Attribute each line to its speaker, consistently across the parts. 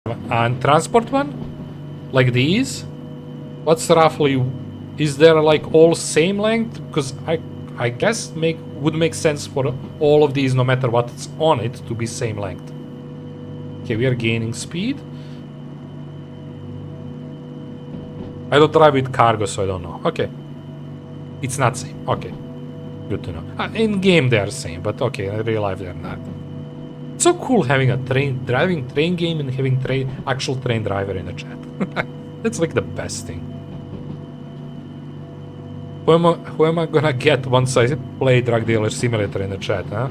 Speaker 1: And transport one? Like these? What's roughly... Is there like all same length? Because I guess would make sense for all of these, no matter what's on it, to be same length. Okay, we are gaining speed. I don't drive with cargo, so I don't know. Okay. It's not same. Okay. Good to know. In game they are same, but okay, in real life they are not. It's so cool having a driving train game and having actual train driver in the chat. That's like the best thing. Who am I gonna get once I play Drug Dealer Simulator in the chat, huh?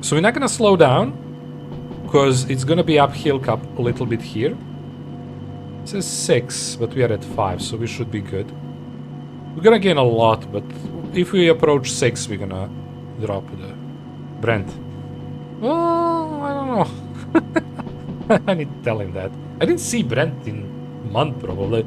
Speaker 1: So we're not gonna slow down, because it's gonna be uphill a little bit here. It says 6, but we are at 5, so we should be good. We're gonna gain a lot, but if we approach 6, we're gonna drop the Brent. Oh, I don't know. I need to tell him that. I didn't see Brent in a month, probably.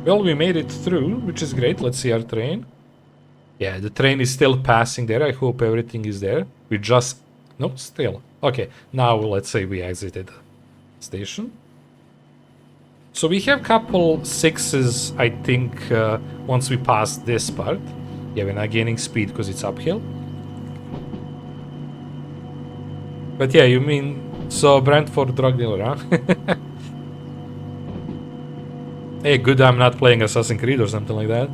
Speaker 1: Well, we made it through, which is great. Let's see our train. Yeah, the train is still passing there. I hope everything is there. We just... No, still. Okay, now let's say we exited the station. So we have couple 6s, I think, once we pass this part. Yeah, we're not gaining speed because it's uphill. But yeah, you mean... So, Brentford drug dealer, huh? Hey, good I'm not playing Assassin's Creed or something like that.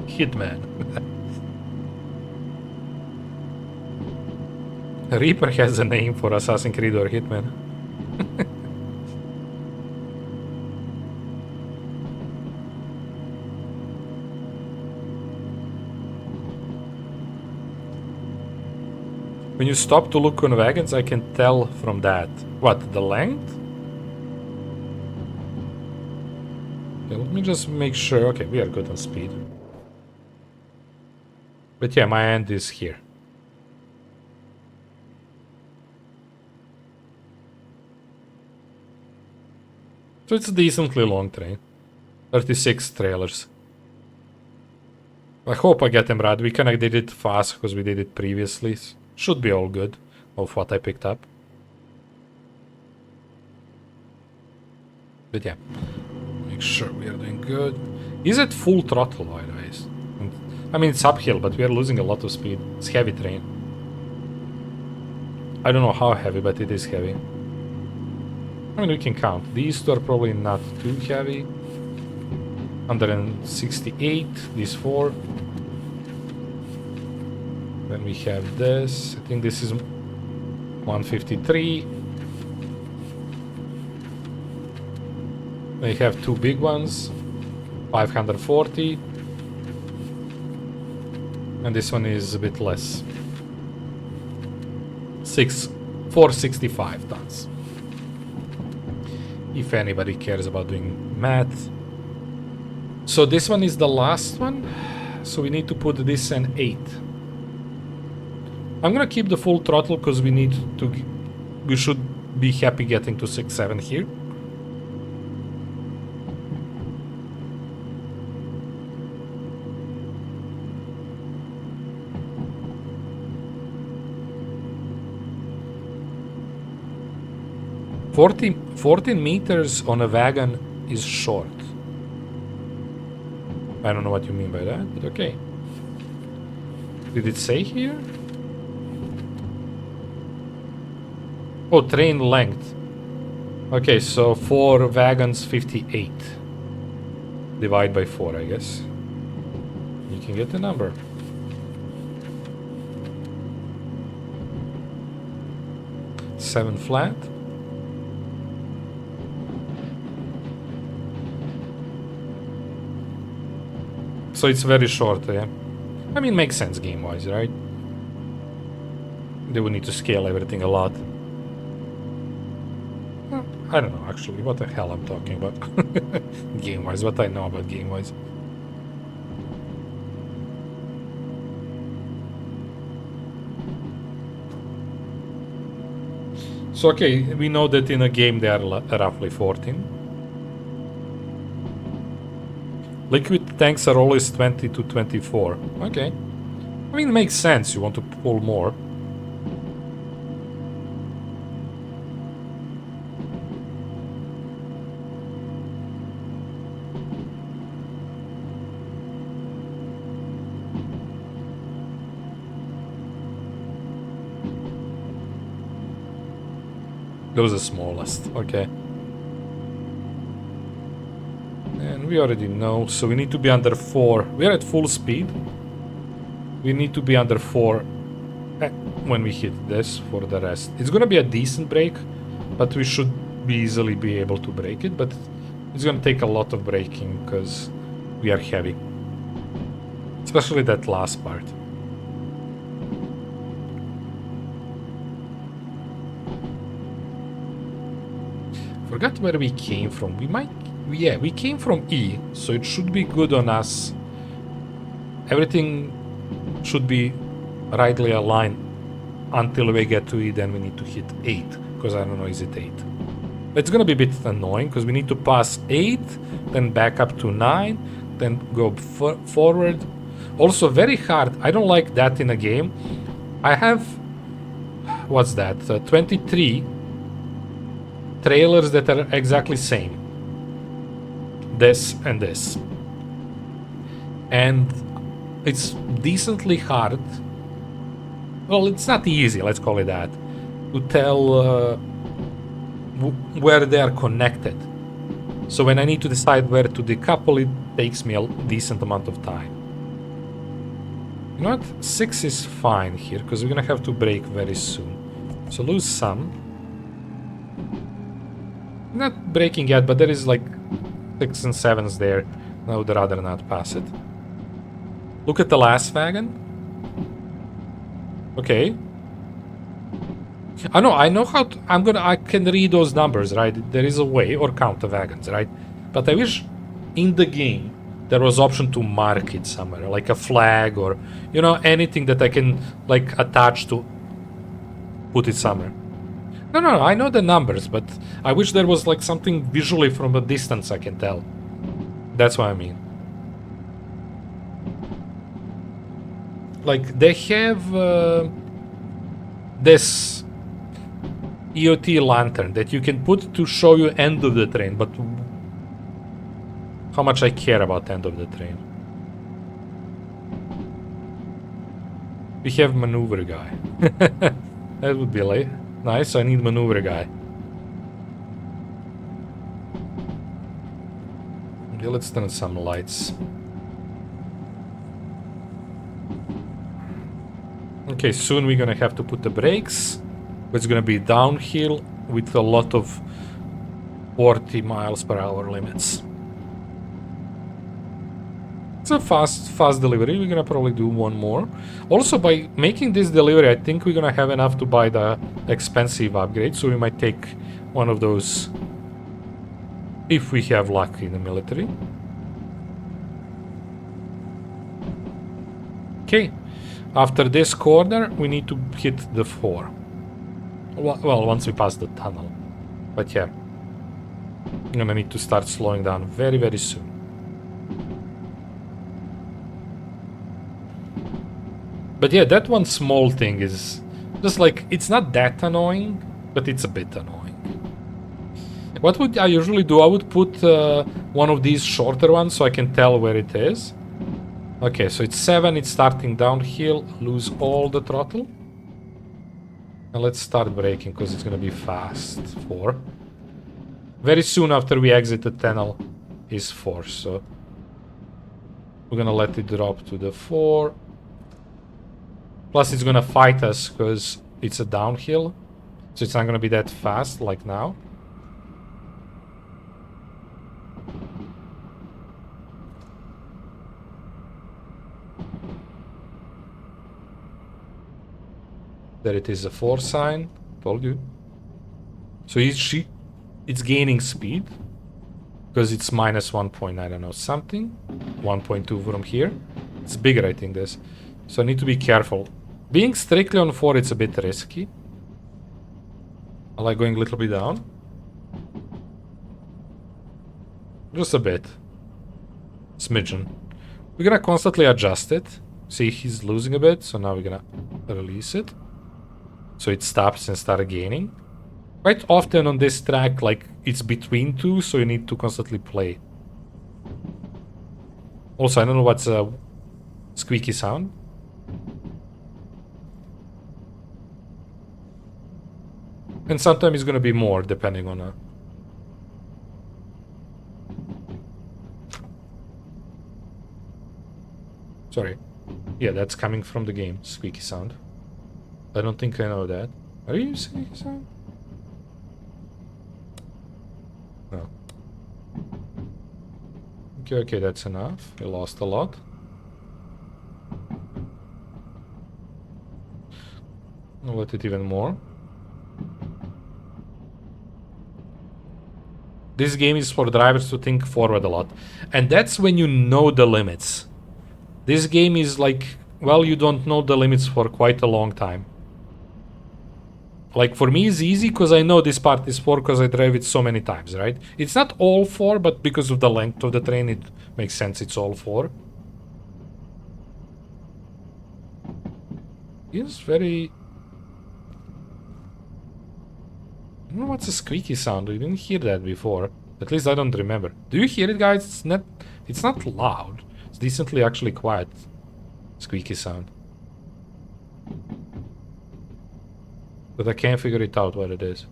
Speaker 1: Hitman. Reaper has a name for Assassin's Creed or Hitman. When you stop to look on wagons, I can tell from that. What, the length? Okay, let me just make sure. Okay, we are good on speed. But yeah, my end is here. So it's a decently long train. 36 trailers. I hope I get them right. We kinda did it fast because we did it previously. Should be all good of what I picked up. But yeah, make sure we are doing good. Is it full throttle, by the way? I mean, it's uphill, but we are losing a lot of speed. It's heavy train. I don't know how heavy, but it is heavy. I mean, we can count. These two are probably not too heavy. 168, these 4. Then we have this. I think this is 153. We have 2 big ones. 540. And this one is a bit less. 465 tons. If anybody cares about doing math. So this one is the last one. So we need to put this in 8. I'm gonna keep the full throttle because we need to... We should be happy getting to 6-7 here. Fourteen meters on a wagon is short. I don't know what you mean by that, but okay. Did it say here? Oh, train length. Okay, so 4 wagons, 58. Divide by 4, I guess. You can get the number. Seven flat. So it's very short, yeah. I mean, makes sense game-wise, right? They would need to scale everything a lot. Well, I don't know, actually, what the hell I'm talking about. Game-wise, what I know about game-wise. So okay, we know that in a game they are roughly 14. Liquid tanks are always 20 to 24. Okay. I mean, it makes sense. You want to pull more. That was the smallest. Okay. And we already know, so we need to be under 4. We are at full speed. We need to be under 4 when we hit this for the rest. It's gonna be a decent break, but we should easily be able to break it, but it's gonna take a lot of braking because we are heavy. Especially that last part. Forgot where we came from. We came from E, so it should be good on us. Everything should be rightly aligned until we get to E, then we need to hit 8, because I don't know, is it 8? But it's gonna be a bit annoying, because we need to pass 8, then back up to 9, then go forward. Also very hard, I don't like that in a game. I have, what's that, 23 trailers that are exactly same. This and this. And it's decently hard. Well, it's not easy, let's call it that, to tell where they are connected. So when I need to decide where to decouple, it takes me a decent amount of time. You know what? 6 is fine here, because we're gonna have to brake very soon. So lose some. Not braking yet, but there is like 6 and 7s there. I would rather not pass it. Look at the last wagon. Okay. I know how to, I can read those numbers, right? There is a way, or count the wagons, right? But I wish in the game there was option to mark it somewhere, like a flag or, you know, anything that I can like attach to put it somewhere. No, I know the numbers, but I wish there was like something visually from a distance I can tell. That's what I mean. Like, they have this EOT lantern that you can put to show you end of the train, but how much I care about end of the train. We have maneuver guy. That would be like nice. I need maneuver guy. Okay, let's turn some lights. Okay, soon we're gonna have to put the brakes. It's gonna be downhill with a lot of 40 miles per hour limits. It's a fast delivery. We're gonna probably do one more. Also, by making this delivery, I think we're gonna have enough to buy the expensive upgrade, so we might take one of those if we have luck in the military. Okay, after this corner, we need to hit the 4. Well, once we pass the tunnel. But yeah, I'm gonna need to start slowing down very, very soon. But yeah, that one small thing is just like, it's not that annoying, but it's a bit annoying. What would I usually do? I would put one of these shorter ones so I can tell where it is. Okay, so it's 7, it's starting downhill, lose all the throttle. And let's start braking because it's gonna be fast. 4. Very soon after we exit the tunnel is 4, so we're gonna let it drop to the 4. Plus it's gonna fight us because it's a downhill, so it's not gonna be that fast like now. There it is, a 4 sign. Told you. So it's gaining speed because it's minus 1. I don't know, something. 1.2 from here. It's bigger, I think, this. So I need to be careful. Being strictly on 4, it's a bit risky. I like going a little bit down. Just a bit. Smidgen. We're gonna constantly adjust it. See, he's losing a bit, so now we're gonna release it. So it stops and starts gaining. Quite often on this track, like, it's between two, so you need to constantly play. Also, I don't know what's a squeaky sound. And sometimes it's gonna be more, depending on a... Sorry. Yeah, that's coming from the game, squeaky sound. I don't think I know that. Are you squeaky sound? No. Okay, that's enough. We lost a lot. I'll let it even more. This game is for drivers to think forward a lot. And that's when you know the limits. This game is like, well, you don't know the limits for quite a long time. Like, for me, it's easy because I know this part is 4 because I drive it so many times, right? It's not all 4, but because of the length of the train, it makes sense it's all 4. It's very... I don't know what's a squeaky sound. We didn't hear that before. At least I don't remember. Do you hear it, guys? It's not loud. It's decently actually quiet. Squeaky sound. But I can't figure it out what it is.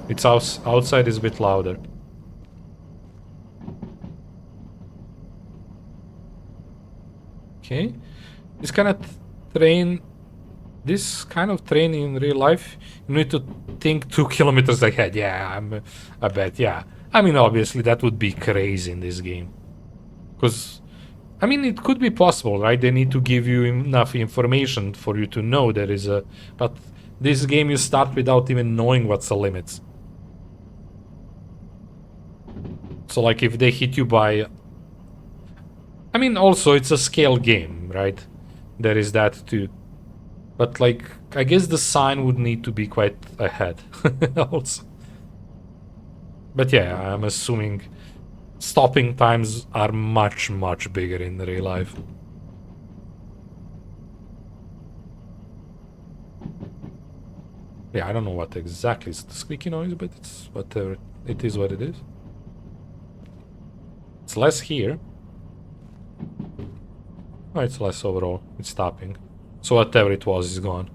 Speaker 1: It's outside is a bit louder. Okay. This kind of train in real life, you need to think 2 kilometers ahead. Yeah, I bet, yeah. I mean, obviously, that would be crazy in this game. Because, I mean, it could be possible, right? They need to give you enough information for you to know there is a... But this game, you start without even knowing what's the limits. So, like, if they hit you by... I mean, also, it's a scale game, right? There is that too. But, like, I guess the sign would need to be quite ahead also. But yeah, I'm assuming stopping times are much, much bigger in real life. Yeah, I don't know what exactly is the squeaky noise, but it's whatever. It is what it is. It's less here. Oh, it's less overall. It's stopping. So whatever it was is gone.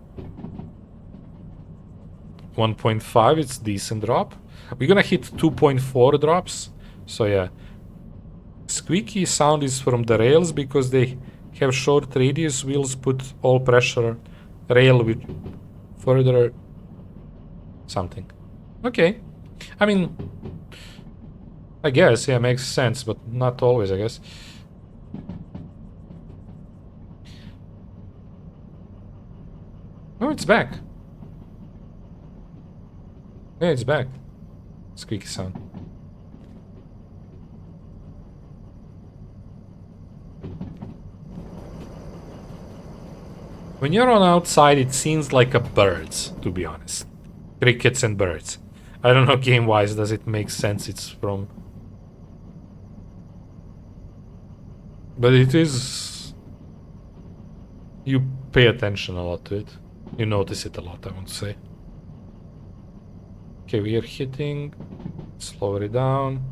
Speaker 1: 1.5, it's decent drop. We're gonna hit 2.4 drops. So yeah. Squeaky sound is from the rails because they have short radius. Wheels put all pressure rail with further something. Okay. I mean, I guess, yeah, makes sense, but not always, I guess. Oh, it's back. Yeah, it's back. Squeaky sound. When you're on outside, it seems like a birds, to be honest. Crickets and birds. I don't know game-wise, does it make sense? It's from... But it is... You pay attention a lot to it. You notice it a lot, I want to say. Okay, we are hitting. Slow it down.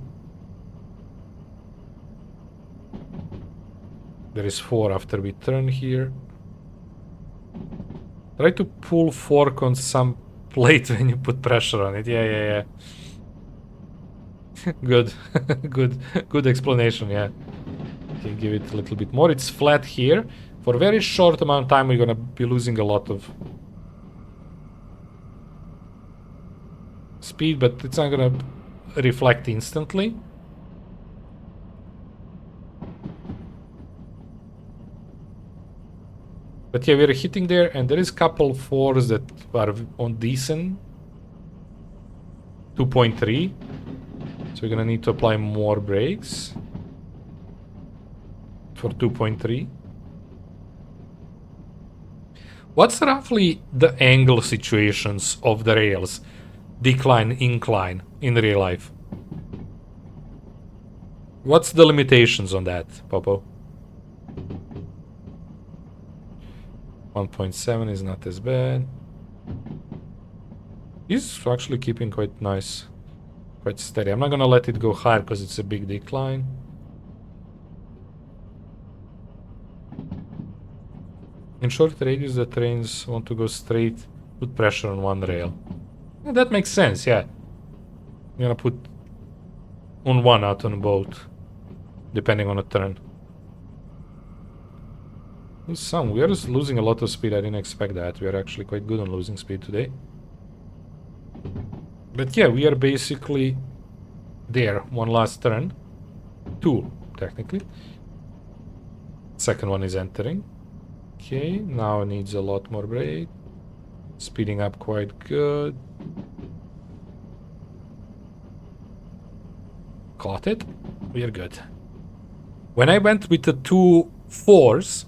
Speaker 1: There is 4 after we turn here. Try to pull fork on some plate when you put pressure on it. Yeah. Good. Good explanation, yeah. Okay, give it a little bit more. It's flat here. For a very short amount of time, we're gonna be losing a lot of speed, but it's not gonna reflect instantly. But yeah, we're hitting there, and there is a couple 4s that are on decent. 2.3. So we're gonna need to apply more brakes. for 2.3. What's roughly the angle situations of the rails? Decline, incline in real life. What's the limitations on that, Popo? 1.7 is not as bad. He's actually keeping quite nice, quite steady. I'm not gonna let it go higher because it's a big decline. In short radius, the trains want to go straight, put pressure on one rail. Yeah, that makes sense, yeah. I'm gonna put on one, out on both, depending on the turn. We are just losing a lot of speed. I didn't expect that. We are actually quite good on losing speed today. But yeah, we are basically there. One last turn. Two, technically. Second one is entering. Okay, now it needs a lot more brake. Speeding up quite good. Caught it. We are good. When I went with the 2 4s...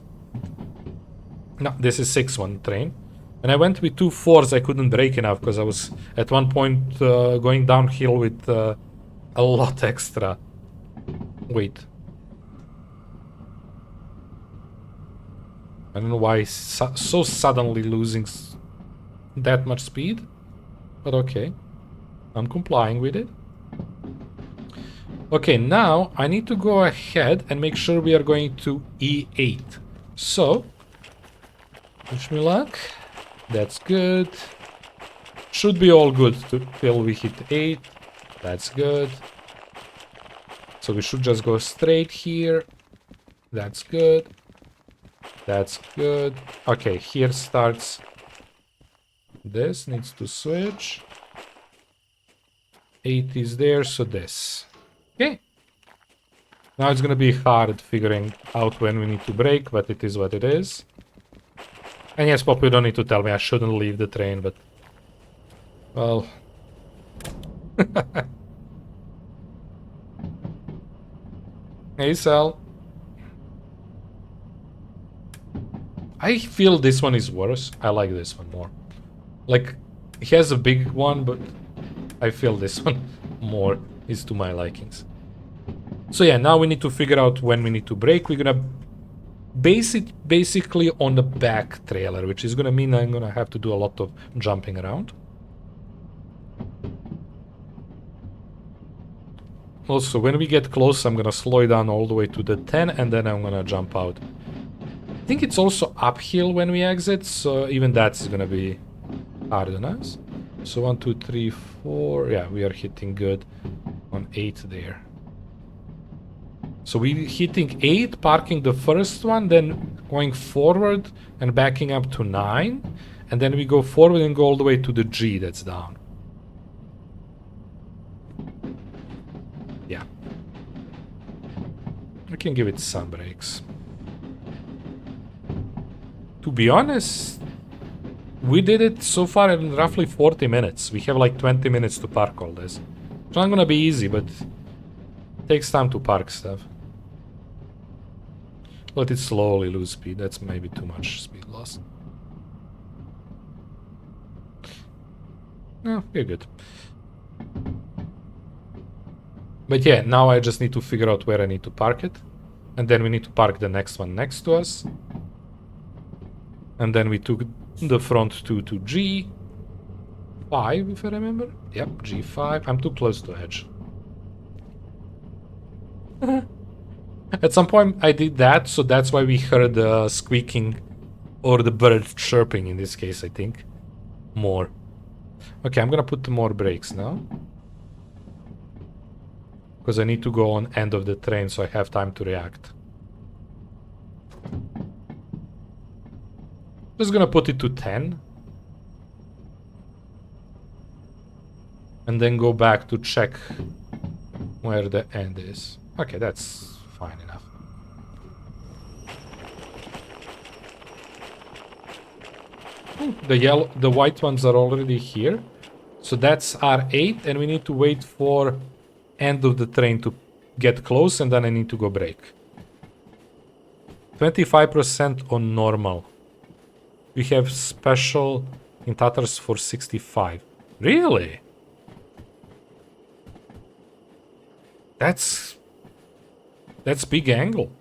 Speaker 1: No, this is 6-1 train. When I went with 2 4s, I couldn't brake enough because I was at one point going downhill with a lot extra weight. I don't know why so suddenly losing that much speed, but okay. I'm complying with it. Okay, now I need to go ahead and make sure we are going to E8. So, wish me luck. That's good. Should be all good till we hit 8. That's good. So we should just go straight here. That's good. That's good. Okay, here starts. This needs to switch. 8 is there, so this. Okay. Now it's gonna be hard figuring out when we need to brake, but it is what it is. And yes, Pop, you don't need to tell me I shouldn't leave the train, but... Well... Hey, Sal. I feel this one is worse. I like this one more. Like, he has a big one, but I feel this one more is to my likings. So yeah, now we need to figure out when we need to brake. We're gonna base it basically on the back trailer, which is gonna mean I'm gonna have to do a lot of jumping around. Also, when we get close, I'm gonna slow it down all the way to the 10, and then I'm gonna jump out. I think it's also uphill when we exit, so even that's gonna be hard on us. So 1, 2, 3, 4. Yeah, we are hitting good on 8 there. So we're hitting 8, parking the first one, then going forward and backing up to 9. And then we go forward and go all the way to the G that's down. Yeah. I can give it some brakes. To be honest, we did it so far in roughly 40 minutes. We have like 20 minutes to park all this. It's not gonna be easy, but it takes time to park stuff. Let it slowly lose speed. That's maybe too much speed loss. No, we're good. But yeah, now I just need to figure out where I need to park it. And then we need to park the next one next to us. And then we took the front two to G5, if I remember. Yep, G5. I'm too close to edge. At some point I did that, so that's why we heard the squeaking or the bird chirping in this case, I think. More. Okay, I'm gonna put more brakes now. Because I need to go on end of the train so I have time to react. Just gonna put it to 10. And then go back to check where the end is. Okay, that's fine enough. The white ones are already here. So that's R8, and we need to wait for end of the train to get close, and then I need to go brake. 25% on normal. We have special in Tatars for 65. Really? That's big angle.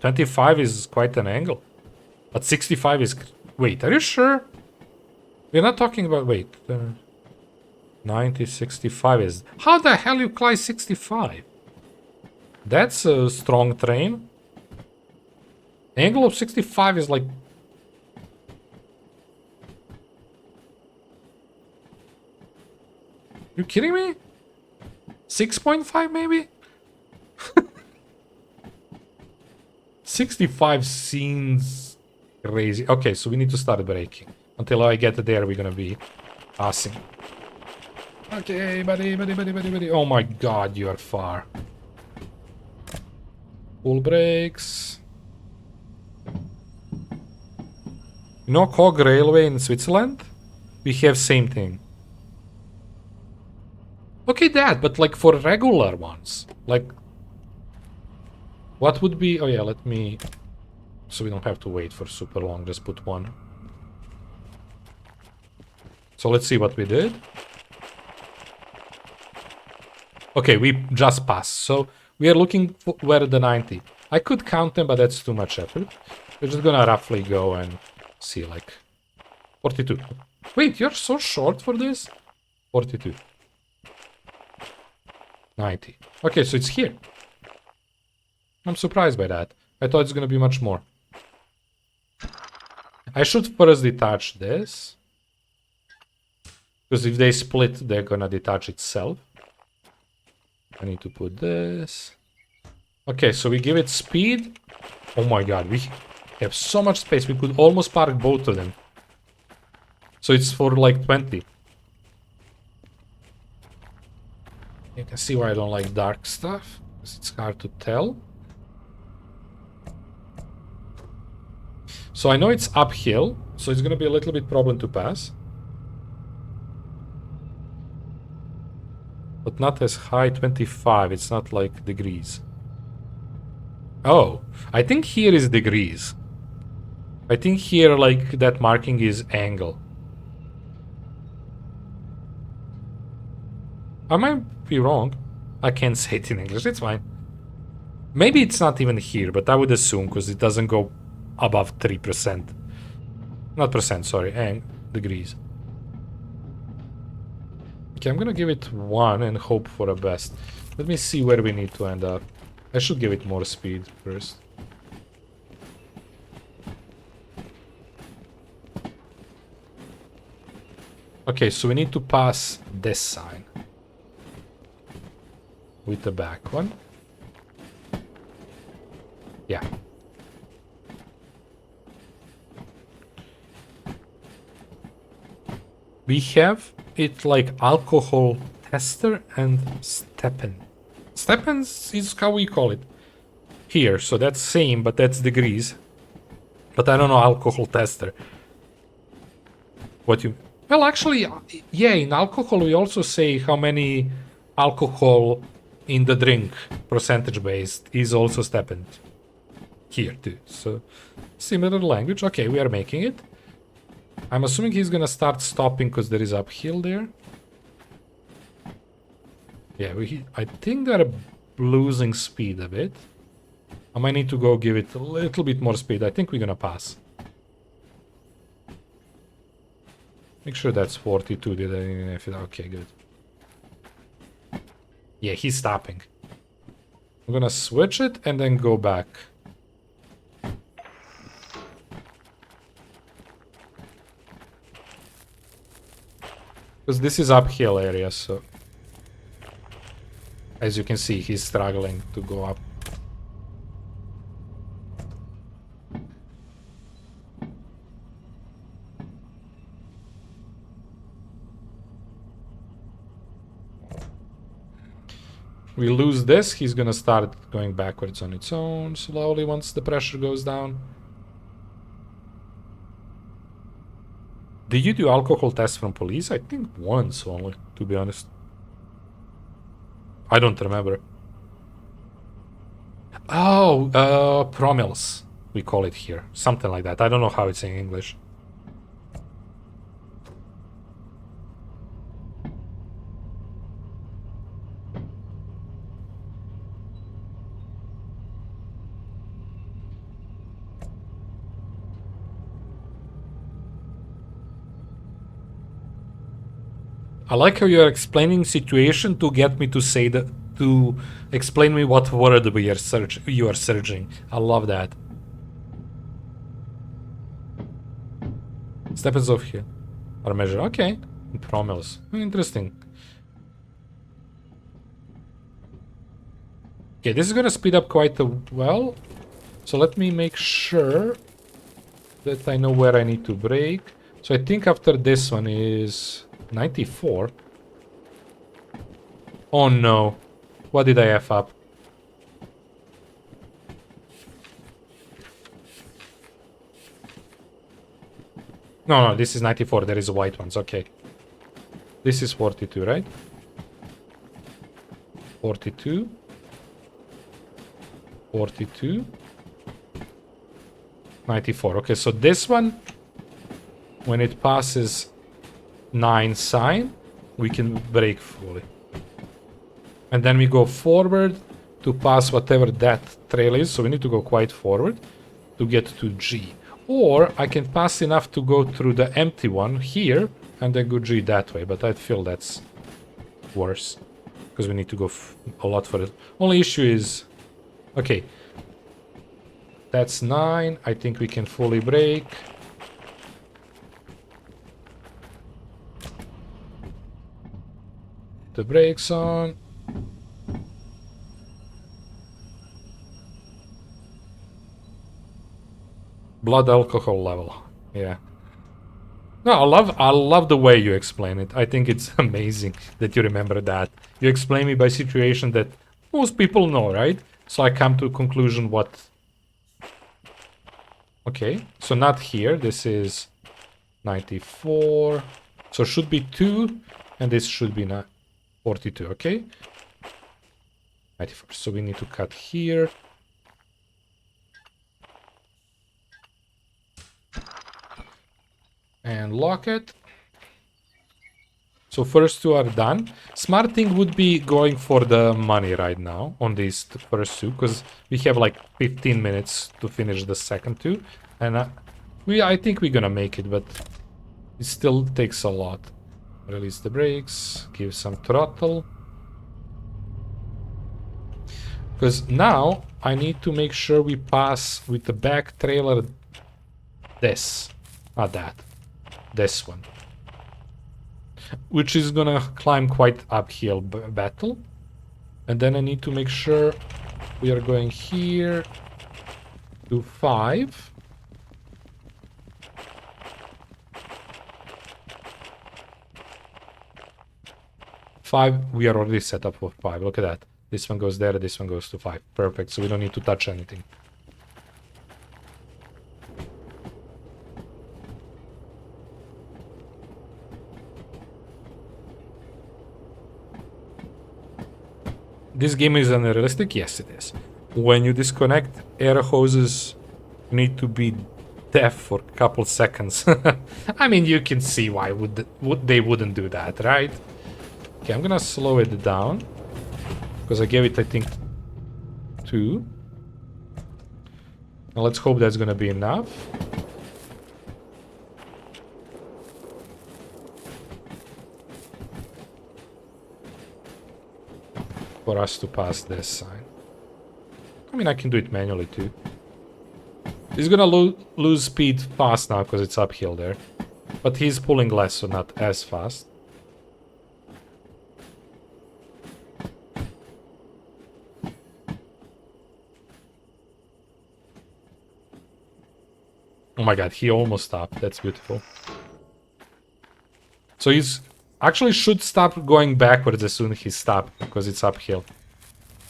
Speaker 1: 25 is quite an angle. But 65 is... Wait, are you sure? We're not talking about... Wait. 90, 65 is... How the hell you climb 65? That's a strong train. Angle of 65 is like... You kidding me? 6.5 maybe? 65 seems crazy. Okay, so we need to start braking. Until I get there, we're gonna be passing. Okay, buddy. Oh my god, you are far. Full brakes. You know Cog Railway in Switzerland? We have same thing. Okay, that, but like for regular ones. Like... What would be... Oh yeah, let me... So we don't have to wait for super long, just put one. So let's see what we did. Okay, we just passed. So we are looking for where the 90. I could count them, but that's too much effort. We're just gonna roughly go and see, like... 42. Wait, you're so short for this? 42. 90. Okay, so it's here. I'm surprised by that. I thought it's gonna be much more. I should first detach this. Because if they split, they're gonna detach itself. I need to put this. Okay, so we give it speed. Oh my god, we have so much space. We could almost park both of them. So it's for like 20. You can see why I don't like dark stuff. Because it's hard to tell. So I know it's uphill, so it's gonna be a little bit problem to pass. But not as high, 25, it's not like degrees. Oh, I think here is degrees. I think here, like, that marking is angle. I might be wrong. I can't say it in English, it's fine. Maybe it's not even here, but I would assume, because it doesn't go above 3%. Not percent, sorry, and degrees. Okay, I'm gonna give it 1 and hope for the best. Let me see where we need to end up. I should give it more speed first. Okay, so we need to pass this sign. With the back one. Yeah. We have it like alcohol tester and steppen. Steppens is how we call it here, so that's same, but that's degrees. But I don't know alcohol tester. What you... Well, actually, yeah, in alcohol we also say how many alcohol in the drink, percentage based, is also steppen. Here too, so similar language. Okay, we are making it. I'm assuming he's gonna start stopping because there is uphill there. Yeah, I think they're losing speed a bit. I might need to go give it a little bit more speed. I think we're gonna pass. Make sure that's 42. Did I... Okay, good. Yeah, he's stopping. I'm gonna switch it and then go back. Because this is uphill area, so... As you can see, he's struggling to go up. We lose this, he's gonna start going backwards on its own slowly once the pressure goes down. Did you do alcohol tests from police? I think once only, to be honest. I don't remember. Oh, promils. we call it here. Something like that. I don't know how it's in English. I like how you're explaining situation to get me to say that, to explain me what word we are you are searching. I love that. Steps of here are measured. Okay. In promils. Interesting. Okay, this is gonna speed up quite well. So let me make sure that I know where I need to brake. So I think after this one is 94. Oh no. What did I F up? No, this is 94. There is white ones. Okay. This is 42, right? 42. 42. 94. Okay, so this one, when it passes 9 sign, we can brake fully. And then we go forward to pass whatever that trail is. So we need to go quite forward to get to G. Or I can pass enough to go through the empty one here and then go G that way. But I feel that's worse because we need to go a lot further. Only issue is, okay, that's 9. I think we can fully brake. The brakes on. Blood alcohol level. Yeah. No, I love the way you explain it. I think it's amazing that you remember that. You explain me by situation that most people know, right? So I come to a conclusion what... Okay, so not here. This is 94. So it should be 2, and this should be 42, okay? 94. So we need to cut here. And lock it. So first 2 are done. Smart thing would be going for the money right now on these first 2, because we have like 15 minutes to finish the second 2. And I think we're gonna make it, but it still takes a lot. Release the brakes, give some throttle. Because now I need to make sure we pass with the back trailer this, not that. This one, which is gonna climb quite uphill battle, and then I need to make sure we are going here to 5. We are already set up for 5. Look at that. This one goes there, this one goes to 5. Perfect. So we don't need to touch anything. This game is unrealistic? Yes, it is. When you disconnect air hoses, you need to be deaf for a couple seconds. I mean, you can see why they wouldn't do that, right? Okay, I'm gonna slow it down. Because I gave it, I think, 2. Now let's hope that's gonna be enough. For us to pass this sign. I mean, I can do it manually too. He's gonna lose speed fast now because it's uphill there. But he's pulling less, so not as fast. Oh my god, he almost stopped. That's beautiful. So he's... actually should stop going backwards as soon as he stopped, because it's uphill.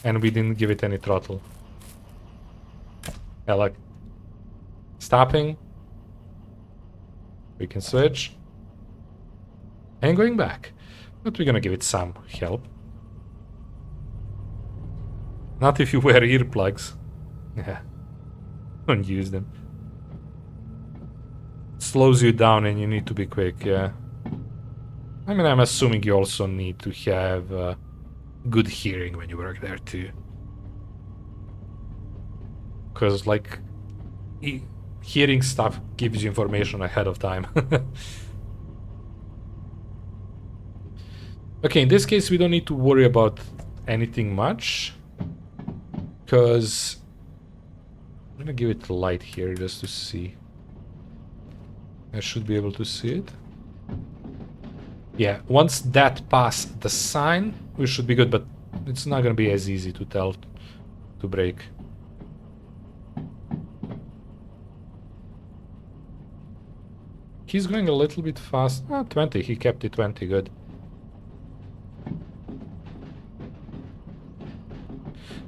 Speaker 1: And we didn't give it any throttle. Yeah, like... stopping. We can switch. And going back. But we're gonna give it some help. Not if you wear earplugs. Yeah. Don't use them. It slows you down and you need to be quick, yeah. I mean, I'm assuming you also need to have good hearing when you work there too. Because, like, hearing stuff gives you information ahead of time. Okay, in this case, we don't need to worry about anything much. Because I'm gonna give it light here just to see. I should be able to see it. Yeah, once that passed the sign, we should be good, but it's not gonna be as easy to tell to brake. He's going a little bit fast. 20, he kept it 20, good.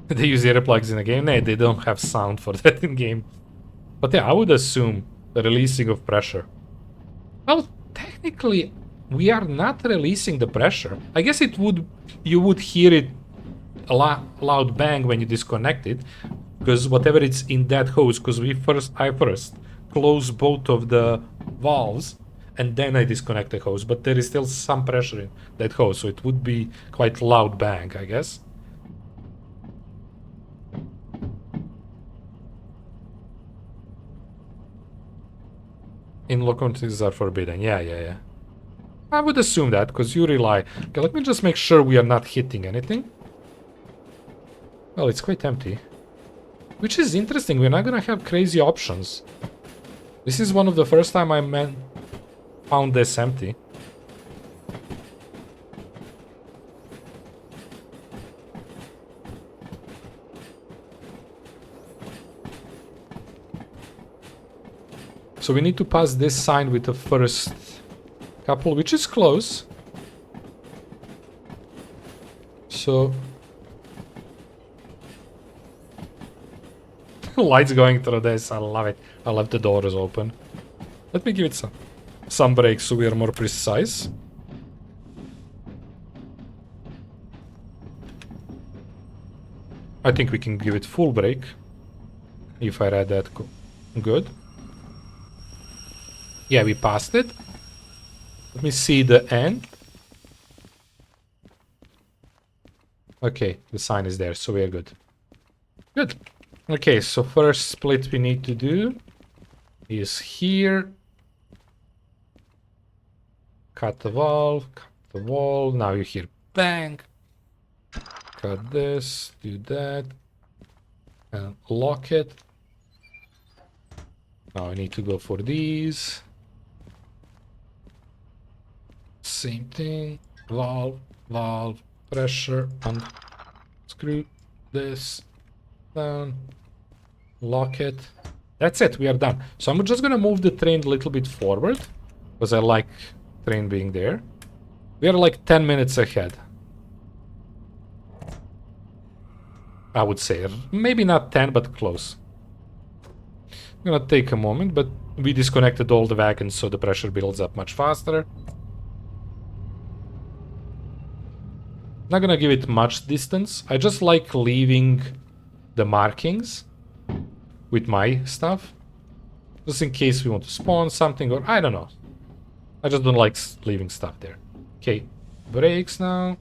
Speaker 1: They use earplugs in the game? No, they don't have sound for that in game. But yeah, I would assume the releasing of pressure. Well, technically, we are not releasing the pressure. I guess it would, you would hear it a loud bang when you disconnect it, because whatever it's in that hose, because I first close both of the valves and then I disconnect the hose, but there is still some pressure in that hose, so it would be quite loud bang, I guess. In locomotives are forbidden. Yeah. I would assume that, because you rely... Okay, let me just make sure we are not hitting anything. Well, it's quite empty. Which is interesting, we're not gonna have crazy options. This is one of the first time I found this empty. So we need to pass this sign with the first couple, which is close. So... lights going through this, I love it. I love the doors open. Let me give it some brakes so we are more precise. I think we can give it full brake. If I read that good. Yeah, we passed it. Let me see the end. Okay, the sign is there, so we are good. Good. Okay, so first split we need to do is here. Cut the valve, cut the wall. Now you hear bang. Cut this, do that. And lock it. Now I need to go for these. Same thing. Valve, pressure, and screw this down. Lock it. That's it, we are done. So I'm just gonna move the train a little bit forward, because I like train being there. We are like 10 minutes ahead. I would say. Maybe not 10, but close. I'm gonna take a moment, but we disconnected all the wagons, so the pressure builds up much faster. Not gonna give it much distance. I just like leaving the markings with my stuff. Just in case we want to spawn something, or I don't know. I just don't like leaving stuff there. Okay, brakes now.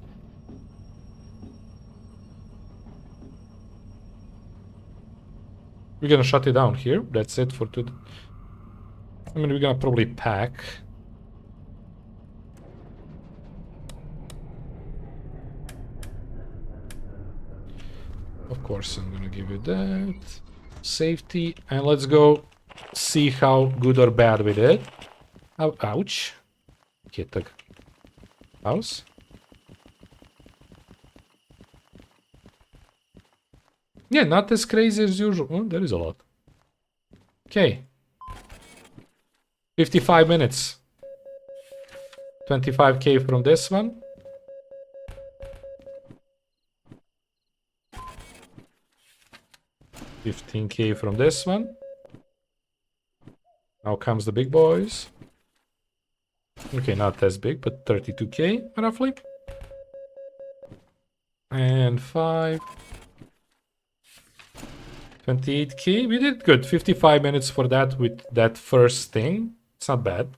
Speaker 1: We're gonna shut it down here. That's it for today. I mean, we're gonna probably pack. Of course, I'm gonna give you that. Safety. And let's go see how good or bad we did. Oh, ouch. Hit the house. Yeah, not as crazy as usual. Oh, there is a lot. Okay. 55 minutes. 25k from this one. $15k from this one. Now comes the big boys. Okay, not as big, but 32k roughly. And 5. 28k. We did good. 55 minutes for that with that first thing. It's not bad.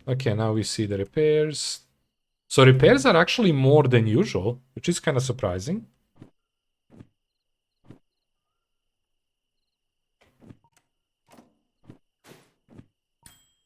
Speaker 1: Okay, now we see the repairs. So repairs are actually more than usual, which is kind of surprising.